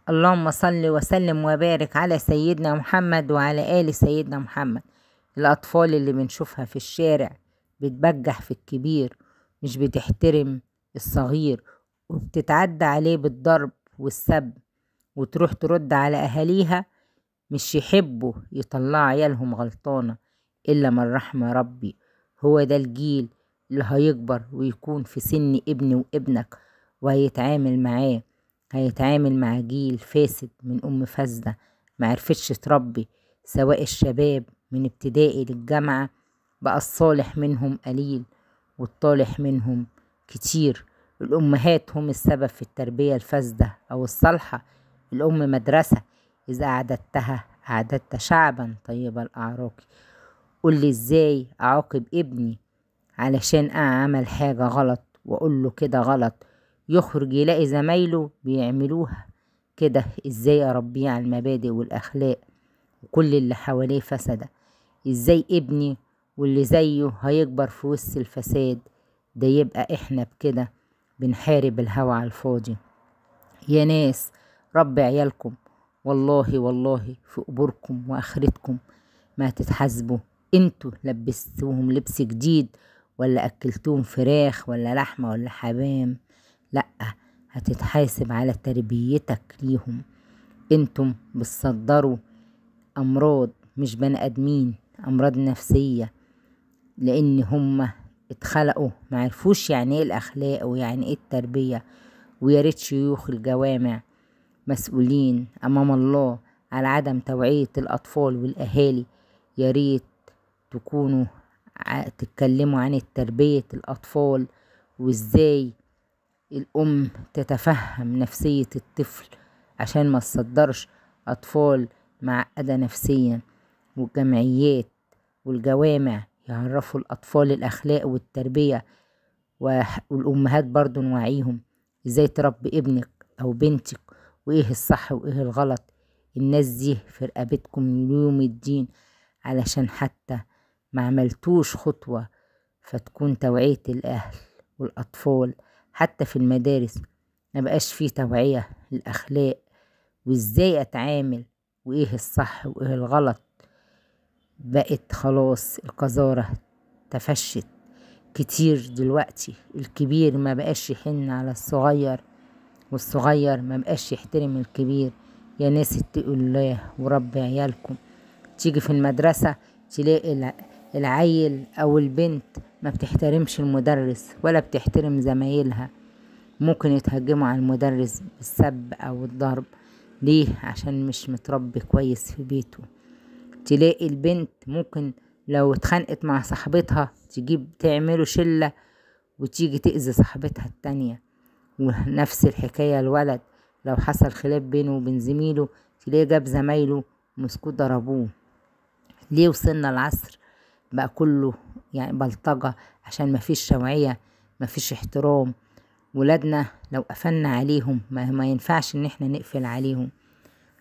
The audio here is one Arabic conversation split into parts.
اللهم صل وسلم وبارك على سيدنا محمد وعلى آل سيدنا محمد. الأطفال اللي بنشوفها في الشارع بتبجح في الكبير، مش بتحترم الصغير، وبتتعدى عليه بالضرب والسب، وتروح ترد على أهاليها، مش يحبوا يطلعوا عيالهم غلطانة إلا من رحم ربي. هو ده الجيل اللي هيكبر ويكون في سن ابني وابنك، وهيتعامل معاه، هيتعامل مع جيل فاسد من أم فاسدة معرفتش تربي. سواء الشباب من ابتدائي للجامعة، بقى الصالح منهم قليل والطالح منهم كتير. الأمهات هم السبب في التربية الفاسدة أو الصالحة. الأم مدرسة، إذا أعددت شعبا طيب الأعراق. قولي إزاي أعاقب ابني علشان عمل حاجة غلط وأقول له كده غلط، يخرج يلاقي زمايله بيعملوها كده؟ إزاي أربيه على المبادئ والأخلاق وكل اللي حواليه فسده؟ إزاي ابني واللي زيه هيكبر في وسط الفساد ده؟ يبقى إحنا بكده بنحارب الهوى على الفاضي. يا ناس، ربي عيالكم، والله والله في قبوركم وآخرتكم ما تتحاسبوا. انتوا لبستوهم لبس جديد، ولا أكلتوهم فراخ ولا لحمة ولا حمام؟ لأ، هتتحاسب على تربيتك ليهم. انتم بتصدروا أمراض مش بني آدمين، أمراض نفسية، لأن هم اتخلقوا معرفوش يعني ايه الأخلاق ويعني ايه التربية. وياريت شيوخ الجوامع مسؤولين أمام الله على عدم توعية الأطفال والأهالي. ياريت تكونوا تتكلموا عن تربية الأطفال، وإزاي الأم تتفهم نفسية الطفل عشان ما تصدرش أطفال معقدة نفسيا. والجمعيات والجوامع يعرفوا الأطفال الأخلاق والتربية، والأمهات برضو نوعيهم إزاي تربي ابنك أو بنتك، وإيه الصح وإيه الغلط. الناس دي في رقبتكم يوم الدين، علشان حتى ما عملتوش خطوة فتكون توعية الأهل والأطفال. حتى في المدارس ما بقاش فيه توعية للأخلاق وإزاي أتعامل وإيه الصح وإيه الغلط. بقت خلاص القذارة تفشت كتير دلوقتي. الكبير ما بقاش يحن على الصغير، والصغير ما بقاش يحترم الكبير. يا ناس اتقوا الله وربي عيالكم. تيجي في المدرسة تلاقي العيل أو البنت ما بتحترمش المدرس ولا بتحترم زمايلها، ممكن يتهجموا على المدرس بالسب أو الضرب. ليه؟ عشان مش متربي كويس في بيته. تلاقي البنت ممكن لو اتخانقت مع صاحبتها تجيب تعملوا شلة وتيجي تأذي صاحبتها التانية. ونفس الحكاية الولد لو حصل خلاف بينه وبين زميله تلاقيه جاب زمايله مسكوه ضربوه. ليه وصلنا العصر بقى كله يعني بلطجة؟ عشان مفيش توعية، مفيش احترام. ولادنا لو قفلنا عليهم ما ينفعش ان احنا نقفل عليهم.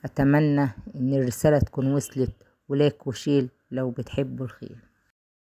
اتمنى ان الرسالة تكون وصلت، ولاك وشيل لو بتحبوا الخير.